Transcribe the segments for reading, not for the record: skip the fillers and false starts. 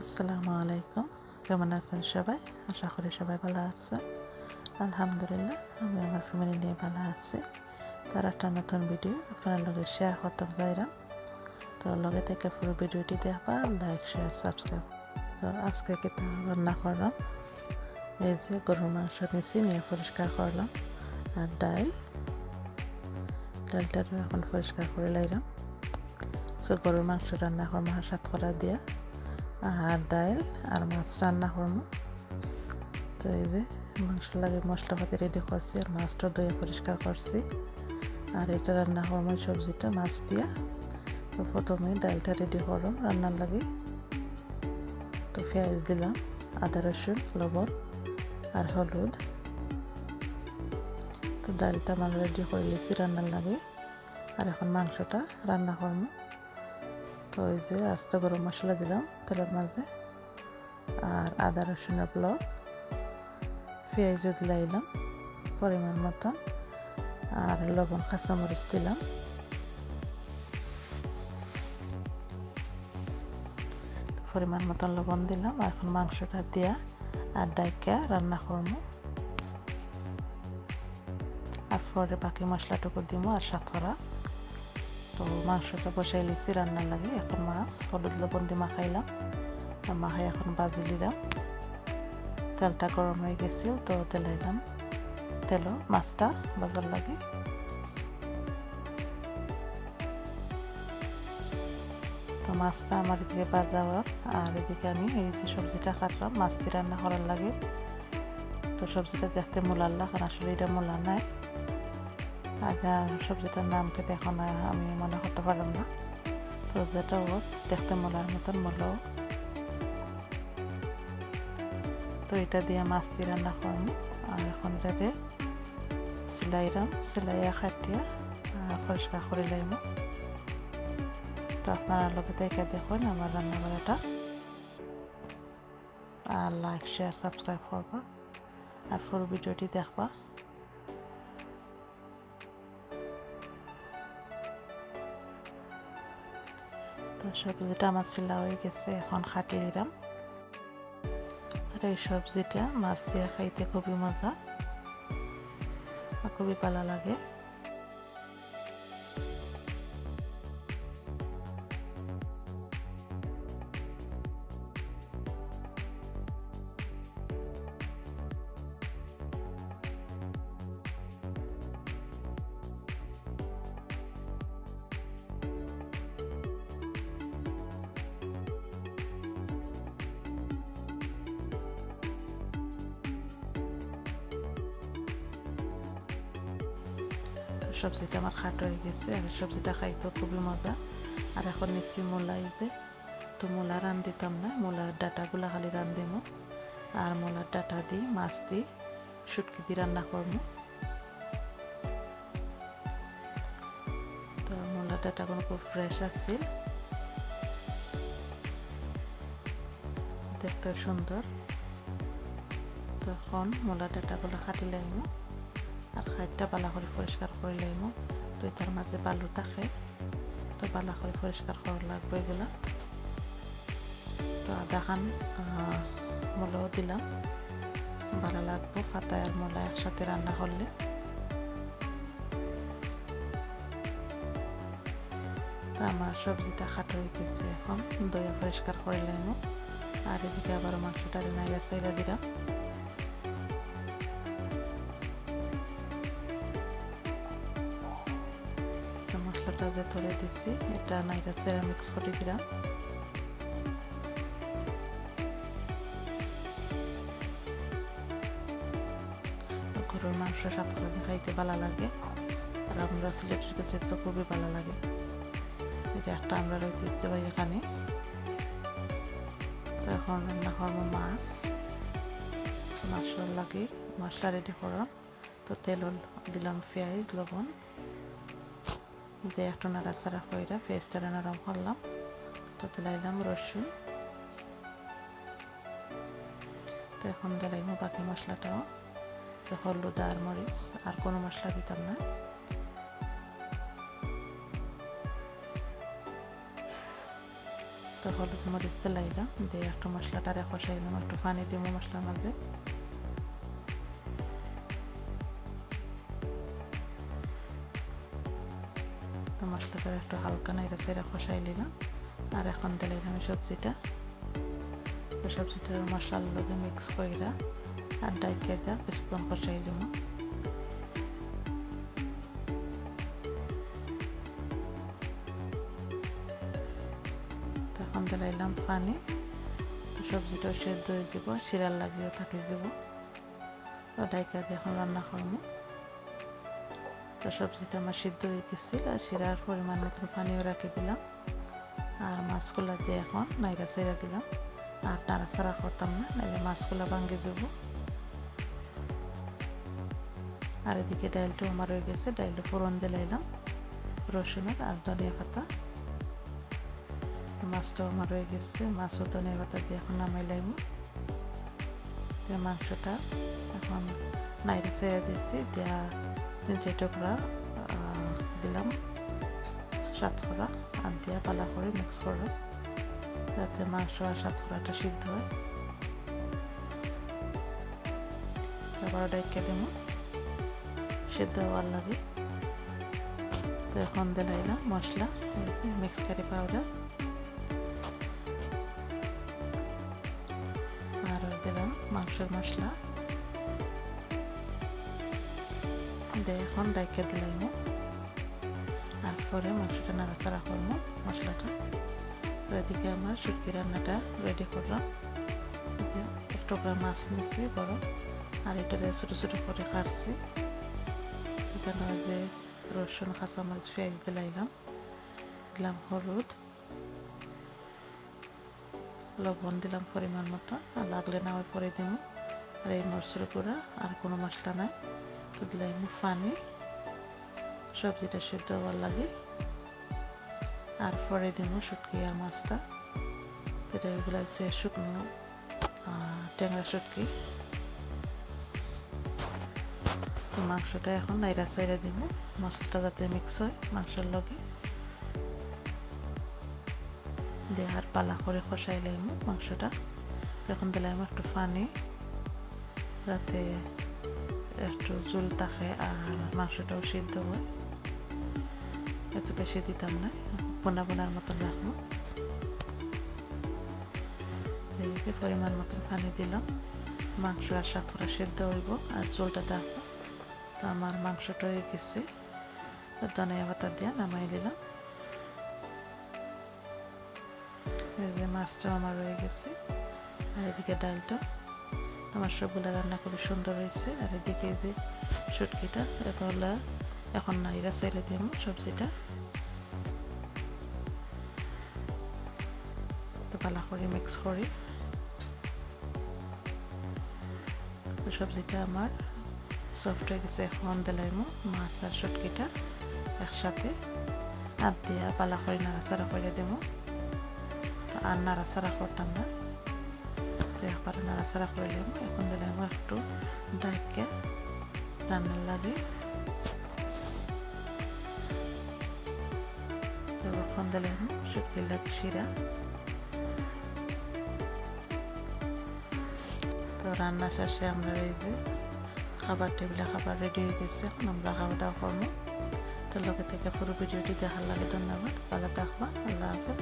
আসসালামু আলাইকুম। কেমন আছেন সবাই? আশা করি সবাই ভালো আছেন। আলহামদুলিল্লাহ আমি আমার ফ্যামিলি নিয়ে ভালো আছি। তার একটা নতুন ভিডিও আপনার লগে শেয়ার করতে চাইলাম। তো লগে থেকে পুরো ভিডিওটি দেখবা, লাইক শেয়ার সাবস্ক্রাইব। তো আজকে কিতা রান্না করলাম, এই যে গরুর মাংস নিয়েছি, নিয়ে পরিষ্কার করলাম। আর ডালটা এখন পরিষ্কার করে লাইলাম। সো গরুর মাংস রান্না করবো সাতকরা দিয়া, আর ডাল আর মাছ রান্না করবো। তো এই যে মাংস লাগে মশলাপাতি রেডি করছি, আর মাছটা ধুয়ে পরিষ্কার করছি। আর এটা রান্না করবো সবজিটা মাছ দিয়া। তো প্রথমে ডালটা রেডি করো রান্নার লাগে। তো পেঁয়াজ দিলাম, আদা রসুন, লবণ আর হলুদ। তো ডালটা আমার রেডি করে নিয়েছি রান্নার লাগে। আর এখন মাংসটা রান্না করবো। তো ওই যে আস্ত গরম মশলা দিলাম তেলের মাঝে, আর আদা রসুনের ব্লক, পেঁয়াজও দিলাম পরিমাণ মতন, আর লবণ কাঁচামরিচ দিলাম। পরিমাণ মতন লবণ দিলাম। আর এখন মাংসটা দিয়া আর ডাইকা রান্না করবো। আর পরে বাকি মশলাটুকু দিব আর সাথরা। তো মাংসটা বসাই লিছি রান্নার লাগে। এখন মাছ হলুদ লবণ দিয়ে মাখাইলাম, মাখাই এখন বাজি দিলাম। তেলটা গরম হয়ে গেছিল, তো দিলাম তেলও মাছটা বাজার লাগে। তো মাছটা আমার এদিকে বাজাবার, আর এদিকে আমি এই যে সবজিটা কাটলাম মাছ দিয়ে রান্না করার লাগে। তো সবজিটা দেখতে মূলার লাগে, আসলে এটা মূলা নাই। আর সবজিটার নামকে এখন আমি মনে করতে পারলাম না। তো যেটা হোক দেখতে মূলার মতন মূলাও। তো এটা দিয়ে মাছ দিয়ে রান্না করবো। আর এখন এটাতে সিলাইয়া খাটিয়া পরিষ্কার করে লাইব। তো আপনারা লোকে দেখে দেখুন আমার রান্না করাটা, আর লাইক শেয়ার সাবস্ক্রাইব করবা, আর পুরো ভিডিওটি দেখবা। তো সবজিটা আমার সিলা হয়ে গেছে, এখন খাটি দিলাম। আর এই সবজিটা মাছ দিয়ে খাইতে খুবই মজা, খুবই ভালো লাগে। সবজিটা আমার খাট হয়ে গেছে, আর সবজিটা খাইতে খুবই মজা। আর এখন নিচ্ছি মূলা। এই যে তো মূলা রান দিতাম না, মূলার ডাটাগুলা খালি রান দিব। আর মূলার ডাটা দিই মাছ দিই শুটকি দিয়ে রান্না করবো। তো মূলার ডাটাগুলো খুব ফ্রেশ আছে, দেখতে সুন্দর। তখন মূলার ডাটাগুলো কাটি লাগবো, আর খাইটটা বালা করে পরিষ্কার করে লাইমু। তো তার মাঝে বালু থাকে, তো বালা করে পরিষ্কার করা লাগবে এগুলা। তো আধা খান মূলাও দিলাম, ভালো লাগবো পাতা আর মূলা একসাথে রান্না করলে। তো আমার সবজিটা খাটো হয়ে গেছে, এখন দইয়া পরিষ্কার করে লাইমু। আর এদিকে আবার মাংসটা নাইয়া চাইলা দিলাম। মশলাটা যে ধরে দিছি এটা নাইরা সেরা মিক্স করে দিলাম। গরুর মাংস সাতকরা খাইতে ভালো লাগে, আর আমরা সিলেটের কাছে তো খুবই ভালো লাগে। এটা একটা আমরা ঐতিহ্যবাহী এখানে। তো এখন রান্না করবো মাছ। মশলা লাগে, মশলা রেডি করলাম। তো তেল দিলাম, পেঁয়াজ লবণ দিয়ে একটু নাড়াচাড়া করে পেঁয়াজটা নরম করলাম। তো দিলাম রসুন। তো এখন দিলাম বাকি মশলাটাও, যে হলুদ আর মরিচ, আর কোনো মশলা দিতাম না। তো হলুদ মরিচ দিলাইলাম, দিয়ে একটু মশলাটারে কষাইলাম, একটু পানি দিব মশলার মাঝে। তো মশলাটা একটু হালকা নাইরা চাইরা কষাই নিলাম। আর এখন দিলাম সবজিটা, সবজিটার মশলার লগে মিক্স কইরা আর ডাইকা দিয়া কিছুক্ষণ কষাই দিব। তখন দিলাম পানি, তো সবজিটা সেদ্ধ হয়ে যাব, শিরার লাগিয়েও থাকি যাব। তো ডাইকা দিয়ে এখন রান্না করবো। তো সবজিটা আমার সিদ্ধ হয়ে গেছিল, আর শিরার পরিমাণ মতন পানিও রাখি দিলাম। আর মাছগুলা দিয়ে এখন নাইরা ছেড়ে দিলাম, আর নাড়াচাড়া করতাম না, নাইলে মাছগুলা ভাঙে যাব। আর এদিকে ডাইলটাও আমার হয়ে গেছে, ডাইলটা ফোড়ন দিলাইলাম রসুনের আর ধনিয়া পাতা। মাছটাও আমার হয়ে গেছে, মাছও ধনিয়া পাতা দিয়ে এখন নামাইলাম। মাংসটা এখন নাইরে ছেড়ে দিচ্ছি, দিয়া 3-4 টুকরা দিলাম সাতকরা, আর দিয়া পালা করে মিক্স করো যাতে মাংস আর সাতকরাটা সিদ্ধ হয়। তারপর ডাইকে দেব সিদ্ধ হওয়ার লাগে। তো এখন দিলাইলাম মশলা, মিক্স কারি পাউডার, আর দিলাম মাংসের মশলা দিয়ে এখন ডাইকে দিলাম। আর পরে মাংসটা নাড়াচাড়া করবো মশলাটা। তো এদিকে আমার শুটকি রান্নাটা রেডি করলাম। এক টুকরা মাছ নিয়েছি বড়, আর এটা ছোটো ছোটো করে কাটছি। এখানে যে রসুন, কাঁচামরিচ, পেঁয়াজ দিলাম, দিলাম হলুদ, লবণ দিলাম পরিমাণ মতো, আর লাগলে না ওই পরে দিব। আর এই মরিচের গুঁড়া, আর কোনো মশলা নাই। তো দিলাম পানি, সবজিটা সিদ্ধ হওয়ার লাগে। আর পরে দিব শুটকি আর মাছটা, এটা এগুলো হচ্ছে শুকনো ট্যাংরা শুটকি। তো মাংসটা এখন নাইরা চাইরা দিব, মশলাটা যাতে মিক্স হয় মাংসের লগে দিয়ে। আর পালা করে কষাইলাম মাংসটা। তখন দিলাম একটু পানি যাতে একটু ঝোল থাকে আর মাংসটাও সিদ্ধ হয়। এত বেশি দিতাম না, বোনা বোনার মতন রাখবো। যে পরিমাণ মতন পানি দিলাম, মাংস আর সাতকরা সিদ্ধ হইব আর ঝোলটা থাকবো। তো আমার মাংসটা হয়ে গেছে, ধনিয়া পাতা দিয়ে নামাই দিলাম। এই যে মাছটাও আমার হয়ে গেছে, আর এদিকে ডালটা আমার সবগুলো রান্না খুবই সুন্দর হয়েছে। আর এদিকে যে শুটকিটা এগুলা এখন নাইরা ছেড়ে দিব সবজিটা। তো পালা করে মিক্স করি। তো সবজিটা আমার সফট হয়ে গেছে, এখন দিলাম মাছ আর শুটকিটা একসাথে হাত দিয়া পালা করে নাড়াচাড়া করে দেব। তো আর নাড়াচাড়া করতাম না, তো একবার নাড়াচাড়া করলাম। এখন দিলাম একটু ডাইকে রান্নার লাগে। তো এখন দিলাম শুটকির লাগে শিরা। তো রান্না শেষে আমরা এই যে খাবার টেবিলে খাবার রেডি হয়ে গেছে, এখন আমরা খাওয়া দাওয়া করবো। তো লগে থেকে পুরো ভিডিওটি দেখার লাগে ধন্যবাদ, ভালো থাকবা, আল্লাহ হাফেজ,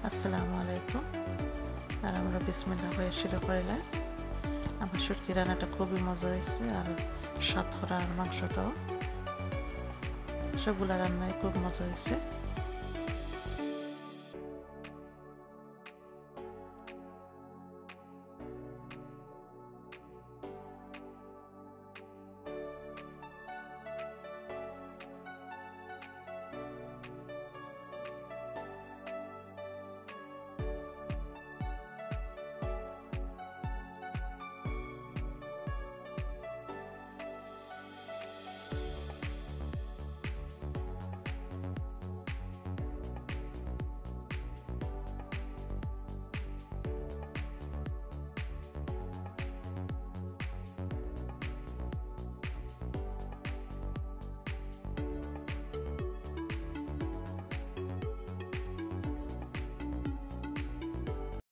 আসসালামু আলাইকুম। আর আমরা বিসমিল্লাহ হয়ে শুরু করলাম। আমার শুটকি রান্নাটা খুবই মজা হয়েছে, আর সাতকরা আর মাংসটাও সবগুলা রান্নায় খুব মজা হয়েছে।